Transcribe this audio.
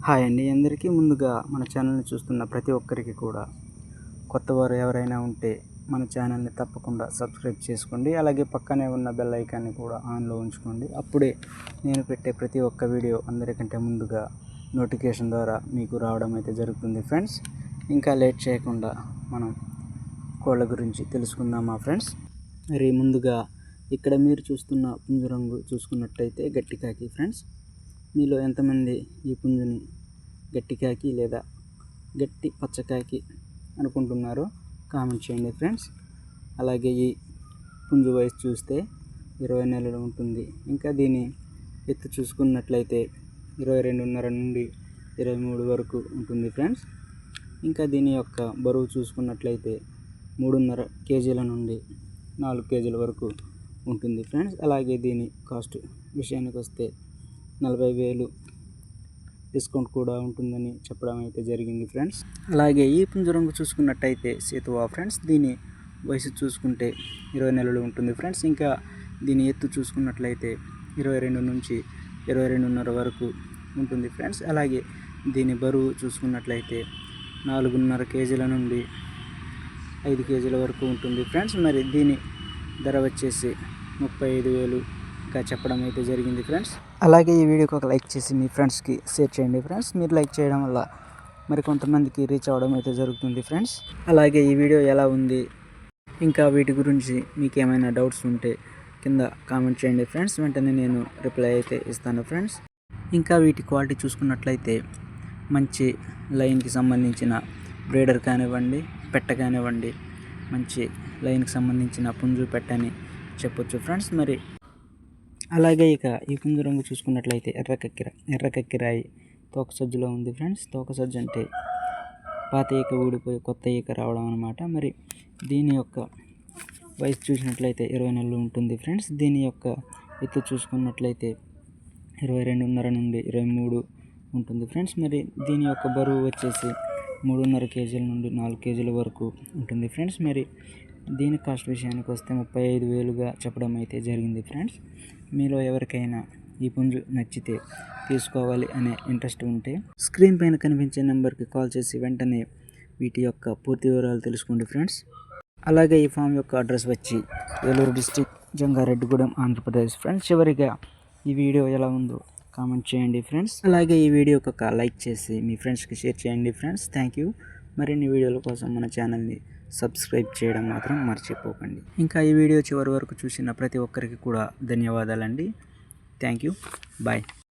Hi అండి, అందరికీ ముందుగా మన ఛానల్ని చూస్తున్న ప్రతి ఒక్కరికి కూడా కొత్తవారు ఎవరైనా ఉంటే మన ఛానల్ని తప్పకుండా సబ్స్క్రైబ్ చేసుకోండి. అలాగే పక్కనే ఉన్న బెల్ ఐకాన్ని కూడా ఆన్లో ఉంచుకోండి. అప్పుడే నేను పెట్టే ప్రతి ఒక్క వీడియో అందరికంటే ముందుగా నోటిఫికేషన్ ద్వారా మీకు రావడం అయితే జరుగుతుంది. ఫ్రెండ్స్, ఇంకా లేట్ చేయకుండా మనం కోళ్ళ గురించి తెలుసుకుందామా ఫ్రెండ్స్. మరి ముందుగా ఇక్కడ మీరు చూస్తున్న పుంజు రంగు చూసుకున్నట్టయితే గట్టి కాకి. ఫ్రెండ్స్, మీలో ఎంతమంది ఈ పుంజుని గట్టి కాకి లేదా గట్టి పచ్చకాకి అనుకుంటున్నారో కామెంట్ చేయండి ఫ్రెండ్స్. అలాగే ఈ పుంజు వయసు చూస్తే 20 నెలలు ఉంటుంది. ఇంకా దీని ఎత్తు చూసుకున్నట్లయితే 22.5 నుండి 23 వరకు ఉంటుంది ఫ్రెండ్స్. ఇంకా దీని యొక్క బరువు చూసుకున్నట్లయితే 3.5 కేజీల నుండి 4 కేజీల వరకు ఉంటుంది ఫ్రెండ్స్. అలాగే దీని కాస్ట్ విషయానికి వస్తే 40,000 డిస్కౌంట్ కూడా ఉంటుందని చెప్పడం అయితే జరిగింది ఫ్రెండ్స్. అలాగే ఈ పుంజు రంగు చూసుకున్నట్టయితే సేతువా ఫ్రెండ్స్. దీని వయసు చూసుకుంటే 20 నెలలు ఉంటుంది ఫ్రెండ్స్. ఇంకా దీని ఎత్తు చూసుకున్నట్లయితే 22 నుంచి 22.5 వరకు ఉంటుంది ఫ్రెండ్స్. అలాగే దీని బరువు చూసుకున్నట్లయితే 4.5 కేజీల నుండి 5 కేజీల వరకు ఉంటుంది ఫ్రెండ్స్. మరి దీని ధర వచ్చేసి 35,000గా చెప్పడం అయితే జరిగింది ఫ్రెండ్స్. అలాగే ఈ వీడియోకి ఒక లైక్ చేసి మీ ఫ్రెండ్స్కి షేర్ చేయండి ఫ్రెండ్స్. మీరు లైక్ చేయడం వల్ల మరి కొంతమందికి రీచ్ అవ్వడం అయితే జరుగుతుంది ఫ్రెండ్స్. అలాగే ఈ వీడియో ఎలా ఉంది, ఇంకా వీటి గురించి మీకు ఏమైనా డౌట్స్ ఉంటే కింద కామెంట్ చేయండి ఫ్రెండ్స్. వెంటనే నేను రిప్లై అయితే ఇస్తాను ఫ్రెండ్స్. ఇంకా వీటి క్వాలిటీ చూసుకున్నట్లయితే మంచి లైన్కి సంబంధించిన బ్రీడర్ కానివ్వండి, పెట్ట కానివ్వండి, మంచి లైన్కి సంబంధించిన పుంజు పెట్టని చెప్పొచ్చు ఫ్రెండ్స్. మరి అలాగే ఇక ఈ పుంజు రంగు చూసుకున్నట్లయితే ఎర్ర కక్కిరాయి తోక సజ్జలో ఉంది ఫ్రెండ్స్. తోక సజ్జ అంటే పాత ఈక ఊడిపోయి కొత్త ఈక రావడం అనమాట. మరి దీని యొక్క వయసు చూసినట్లయితే 20 నెలలు ఉంటుంది ఫ్రెండ్స్. దీని యొక్క ఎత్తు చూసుకున్నట్లయితే 22.5 నుండి 23 ఉంటుంది ఫ్రెండ్స్. మరి దీని యొక్క బరువు వచ్చేసి 3.5 కేజీల నుండి 4 కేజీల వరకు ఉంటుంది ఫ్రెండ్స్. మరి దీని కాస్ట్ విషయానికి వస్తే 35,000గా చెప్పడం అయితే జరిగింది ఫ్రెండ్స్. మీలో ఎవరికైనా ఈ పుంజు నచ్చితే తీసుకోవాలి అనే ఇంట్రెస్ట్ ఉంటే స్క్రీన్ పైన కనిపించే నెంబర్కి కాల్ చేసి వెంటనే వీటి యొక్క పూర్తి వివరాలు తెలుసుకోండి ఫ్రెండ్స్. అలాగే ఈ ఫామ్ యొక్క అడ్రస్ వచ్చి ఏలూరు డిస్టిక్, జంగారెడ్డిగూడెం, ఆంధ్రప్రదేశ్ ఫ్రెండ్స్. చివరిగా ఈ వీడియో ఎలా ఉందో కామెంట్ చేయండి ఫ్రెండ్స్. అలాగే ఈ వీడియోకి ఒక లైక్ చేసి మీ ఫ్రెండ్స్కి షేర్ చేయండి ఫ్రెండ్స్. Thank you. మరిన్ని వీడియోల కోసం మన ఛానల్ని సబ్స్క్రైబ్ చేయడం మాత్రం మర్చిపోకండి. ఇంకా ఈ వీడియో చివరి వరకు చూసిన ప్రతి ఒక్కరికి కూడా ధన్యవాదాలండి. Thank you. బాయ్.